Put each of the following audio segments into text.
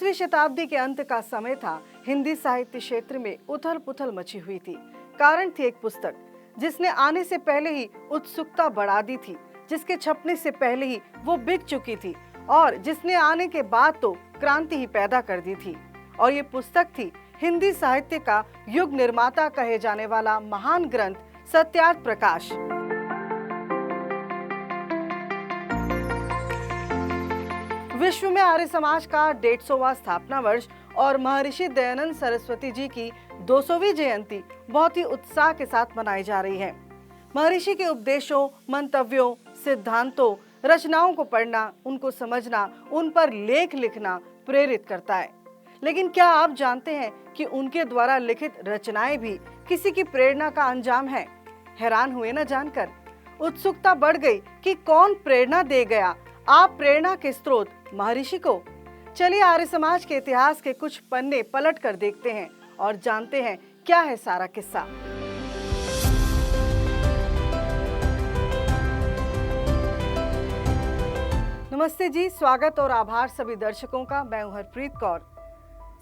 19वीं शताब्दी के अंत का समय था। हिंदी साहित्य क्षेत्र में उथल पुथल मची हुई थी। कारण थी एक पुस्तक जिसने आने से पहले ही उत्सुकता बढ़ा दी थी, जिसके छपने से पहले ही वो बिक चुकी थी और जिसने आने के बाद तो क्रांति ही पैदा कर दी थी। और ये पुस्तक थी हिंदी साहित्य का युग निर्माता कहे जाने वाला महान ग्रंथ सत्यार्थ प्रकाश। विश्व में आर्य समाज का 150वां स्थापना वर्ष और महर्षि दयानंद सरस्वती जी की 200वीं जयंती बहुत ही उत्साह के साथ मनाई जा रही है। महर्षि के उपदेशों, मंतव्यों, सिद्धांतों, रचनाओं को पढ़ना, उनको समझना, उन पर लेख लिखना प्रेरित करता है। लेकिन क्या आप जानते हैं कि उनके द्वारा लिखित रचनाएं भी किसी की प्रेरणा का अंजाम है? हैरान हुए ना जानकर? उत्सुकता बढ़ गई कि कौन प्रेरणा दे गया। आप प्रेरणा के स्रोत महर्षि को। चलिए आर्य समाज के इतिहास के कुछ पन्ने पलट कर देखते हैं और जानते हैं क्या है सारा किस्सा। नमस्ते जी, स्वागत और आभार सभी दर्शकों का। मैं हूं हरप्रीत कौर।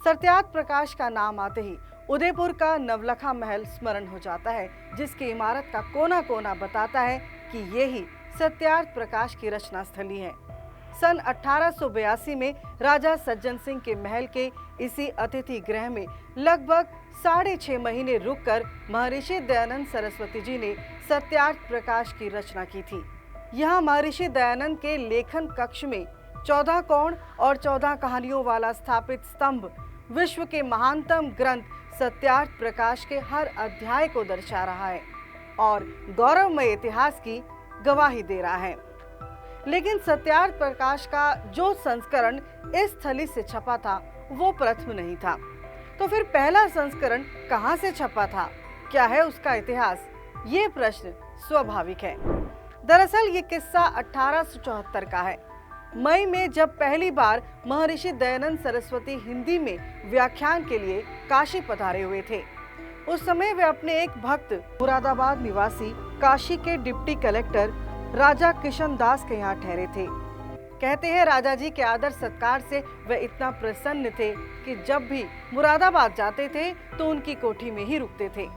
सत्यार्थ प्रकाश का नाम आते ही उदयपुर का नवलखा महल स्मरण हो जाता है, जिसकी इमारत का कोना कोना बताता है कि ये ही सत्यार्थ प्रकाश की रचना स्थली है। सन 1882 में राजा सज्जन सिंह के महल के इसी अतिथि गृह में लगभग 6.5 महीने रुककर महर्षि दयानंद सरस्वती जी ने सत्यार्थ प्रकाश की रचना की थी। यहाँ महर्षि दयानंद के लेखन कक्ष में 14 कोण और 14 कहानियों वाला स्थापित स्तंभ विश्व के महानतम ग्रंथ सत्यार्थ प्रकाश के हर अध्याय को दर्शा रहा है और गौरवमय इतिहास की गवाही दे रहा है। लेकिन सत्यार्थ प्रकाश का जो संस्करण इस स्थली से छपा था वो प्रथम नहीं था। तो फिर पहला संस्करण कहां से छपा था? क्या है उसका इतिहास? ये प्रश्न स्वाभाविक है। दरअसल ये किस्सा 1874 का है। मई में जब पहली बार महर्षि दयानंद सरस्वती हिंदी में व्याख्यान के लिए काशी पधारे हुए थे। उस समय वे अपने एक भक्त मुरादाबाद निवासी काशी के डिप्टी कलेक्टर राजा किशन दास के यहाँ ठहरे थे। कहते हैं राजा जी के आदर सत्कार से वे इतना प्रसन्न थे कि जब भी मुरादाबाद जाते थे तो उनकी कोठी में ही रुकते थे।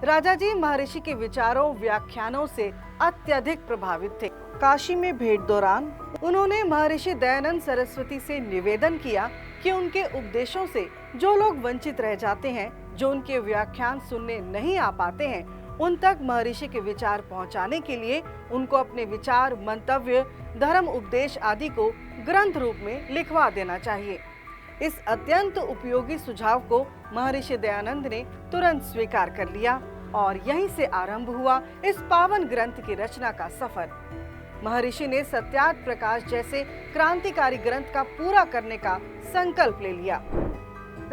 राजा जी महर्षि के विचारों, व्याख्यानों से अत्यधिक प्रभावित थे। काशी में भेंट दौरान उन्होंने महर्षि दयानंद सरस्वती से निवेदन किया कि उनके उपदेशों से जो लोग वंचित रह जाते हैं, जो उनके व्याख्यान सुनने नहीं आ पाते हैं, उन तक महर्षि के विचार पहुंचाने के लिए उनको अपने विचार, मंतव्य, धर्म उपदेश आदि को ग्रंथ रूप में लिखवा देना चाहिए। इस अत्यंत उपयोगी सुझाव को महर्षि दयानंद ने तुरंत स्वीकार कर लिया और यहीं से आरंभ हुआ इस पावन ग्रंथ की रचना का सफर। महर्षि ने सत्यार्थ प्रकाश जैसे क्रांतिकारी ग्रंथ का पूरा करने का संकल्प ले लिया।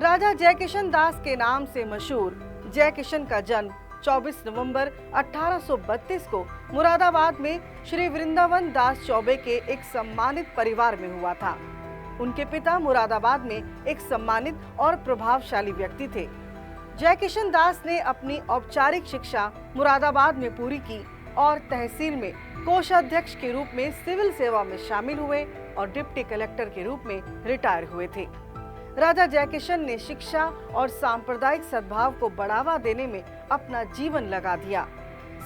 राजा जयकिशन दास के नाम से मशहूर जयकिशन का जन्म 24 नवंबर 1832 को मुरादाबाद में श्री वृंदावन दास चौबे के एक सम्मानित परिवार में हुआ था। उनके पिता मुरादाबाद में एक सम्मानित और प्रभावशाली व्यक्ति थे। जयकिशन दास ने अपनी औपचारिक शिक्षा मुरादाबाद में पूरी की और तहसील में कोषाध्यक्ष के रूप में सिविल सेवा में शामिल हुए और डिप्टी कलेक्टर के रूप में रिटायर हुए थे। राजा जयकिशन ने शिक्षा और सांप्रदायिक सद्भाव को बढ़ावा देने में अपना जीवन लगा दिया।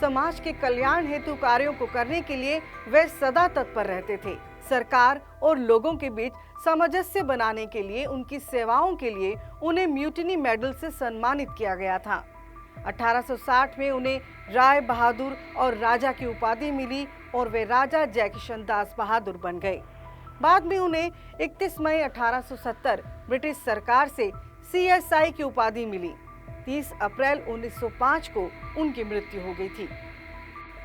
समाज के कल्याण हेतु कार्यों को करने के लिए वे सदा तत्पर रहते थे। सरकार और लोगों के बीच सामंजस्य बनाने के लिए उनकी सेवाओं के लिए उन्हें म्यूटिनी मेडल से सम्मानित किया गया था। 1860 में उन्हें राय बहादुर और राजा की उपाधि मिली और वे राजा जयकिशन दास बहादुर बन गए। बाद में उन्हें 31 मई 1870 ब्रिटिश सरकार से CSI की उपाधि मिली। 30 अप्रैल 1905 को उनकी मृत्यु हो गई थी।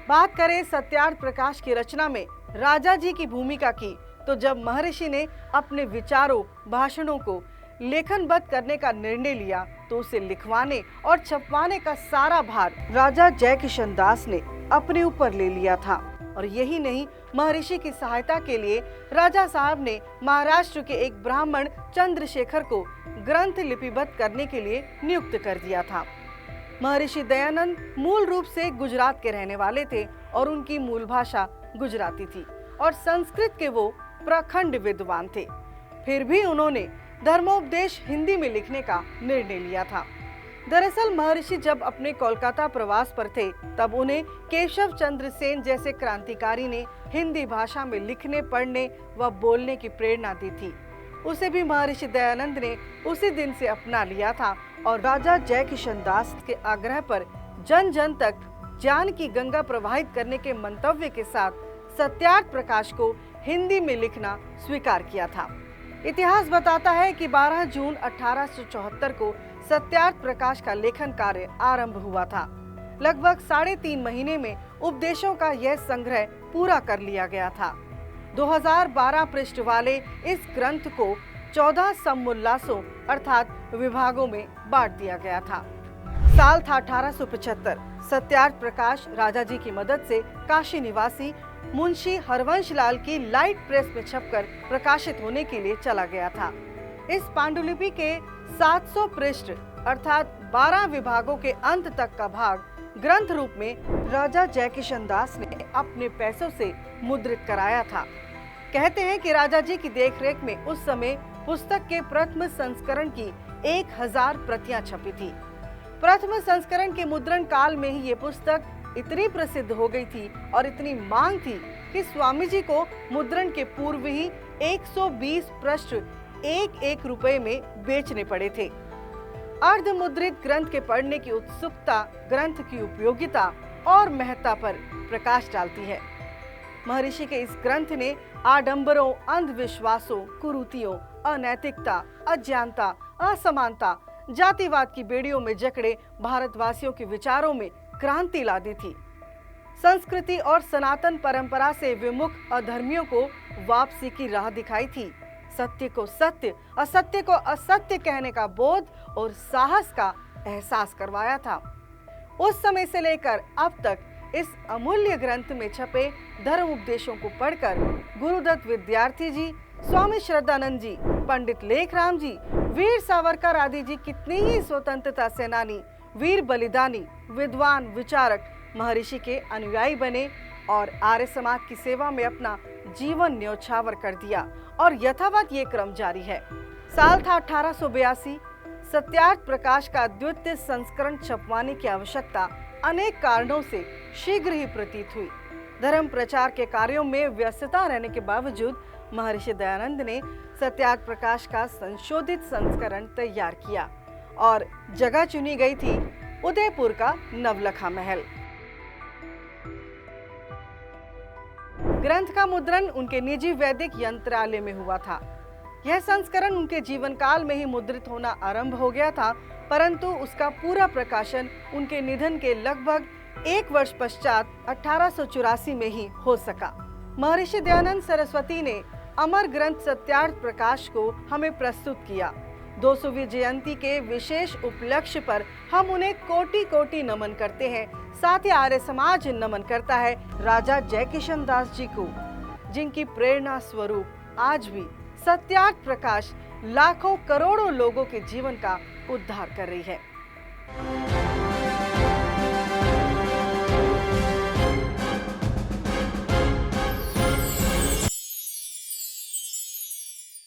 बात करें सत्यार्थ प्रकाश की रचना में राजा जी की भूमिका की, तो जब महर्षि ने अपने विचारों, भाषणों को लेखनबद्ध करने का निर्णय लिया तो उसे लिखवाने और छपवाने का सारा भार राजा जयकिशन दास ने अपने ऊपर ले लिया था। और यही नहीं, महर्षि की सहायता के लिए राजा साहब ने महाराष्ट्र के एक ब्राह्मण चंद्रशेखर को ग्रंथ लिपिबद्ध करने के लिए नियुक्त कर दिया था। महर्षि दयानंद मूल रूप से गुजरात के रहने वाले थे और उनकी मूल भाषा गुजराती थी और संस्कृत के वो प्रखंड विद्वान थे। फिर भी उन्होंने धर्मोपदेश हिंदी में लिखने का निर्णय लिया था। दरअसल महर्षि जब अपने कोलकाता प्रवास पर थे तब उन्हें केशव चंद्र सेन जैसे क्रांतिकारी ने हिंदी भाषा में लिखने, पढ़ने व बोलने की प्रेरणा दी थी। उसे भी महर्षि दयानंद ने उसी दिन से अपना लिया था और राजा जय किशन दास के आग्रह पर जन जन तक ज्ञान की गंगा प्रवाहित करने के मंतव्य के साथ सत्यार्थ प्रकाश को हिंदी में लिखना स्वीकार किया था। इतिहास बताता है कि 12 जून 1874 को सत्यार्थ प्रकाश का लेखन कार्य आरंभ हुआ था। लगभग 3.5 महीने में उपदेशों का यह संग्रह पूरा कर लिया गया था। 2012 पृष्ठ वाले इस ग्रंथ को 14 समुल्लासों अर्थात विभागों में बांट दिया गया था। साल था 1875। सत्यार्थ प्रकाश राजा जी की मदद से काशी निवासी मुंशी हरवंश लाल की लाइट प्रेस में छपकर प्रकाशित होने के लिए चला गया था। इस पांडुलिपि के 700 पृष्ठ अर्थात 12 विभागों के अंत तक का भाग ग्रंथ रूप में राजा जयकिशन दास ने अपने पैसों से मुद्रित कराया था। कहते हैं कि राजा जी की देखरेख में उस समय पुस्तक के प्रथम संस्करण की 1000 प्रतियां छपी थी। प्रथम संस्करण के मुद्रण काल में ही ये पुस्तक इतनी प्रसिद्ध हो गई थी और इतनी मांग थी कि स्वामी जी को मुद्रण के पूर्व ही 120 पृष्ठ 1 रुपए में बेचने पड़े थे। अर्ध मुद्रित ग्रंथ के पढ़ने की उत्सुकता ग्रंथ की उपयोगिता और महत्ता पर प्रकाश डालती है। महर्षि के इस ग्रंथ ने आडंबरों, अंधविश्वासों, कुरीतियों, अनैतिकता, अज्ञानता, असमानता, जातिवाद की बेड़ियों में जकड़े भारतवासियों के विचारों में क्रांति ला दी थी। संस्कृति और सनातन परंपरा से विमुख अधर्मियों को वापसी की राह दिखाई थी। सत्य को सत्य, असत्य को असत्य कहने का बोध और साहस का एहसास करवाया था। उस समय से लेकर अब तक इस अमूल्य ग्रंथ में छपे धर्म उपदेशों को पढ़कर गुरुदत्त विद्यार्थी जी, स्वामी श्रद्धानंद जी, पंडित लेखराम जी, वीर सावरकर आदि जी कितने ही स्वतंत्रता सेनानी, वीर बलिदानी, विद्वान, विचारक महर्षि के अनुयायी बने और आर्य समाज की सेवा में अपना जीवन न्योछावर कर दिया और यथावत ये क्रम जारी है। साल था 1882। सत्यार्थ प्रकाश का द्वितीय संस्करण छपवाने की आवश्यकता अनेक कारणों से शीघ्र ही प्रतीत हुई। धर्म प्रचार के कार्यों में व्यस्तता रहने के बावजूद महर्षि दयानंद ने सत्यार्थ प्रकाश का संशोधित संस्करण तैयार किया और जगह चुनी गई थी उदयपुर का नवलखा महल। ग्रंथ का मुद्रण उनके निजी वैदिक यंत्रालय में हुआ था। यह संस्करण उनके जीवन काल में ही मुद्रित होना आरंभ हो गया था, परंतु उसका पूरा प्रकाशन उनके निधन के लगभग 1 वर्ष पश्चात 1884 में ही हो सका। महर्षि दयानंद सरस्वती ने अमर ग्रंथ सत्यार्थ प्रकाश को हमें प्रस्तुत किया। 200वीं जयंती के विशेष उपलक्ष्य पर हम उन्हें कोटि कोटि नमन करते हैं। साथ ही आर्य समाज नमन करता है राजा जयकिशन दास जी को, जिनकी प्रेरणा स्वरूप आज भी सत्यार्थ प्रकाश लाखों करोड़ों लोगों के जीवन का उद्धार कर रही है।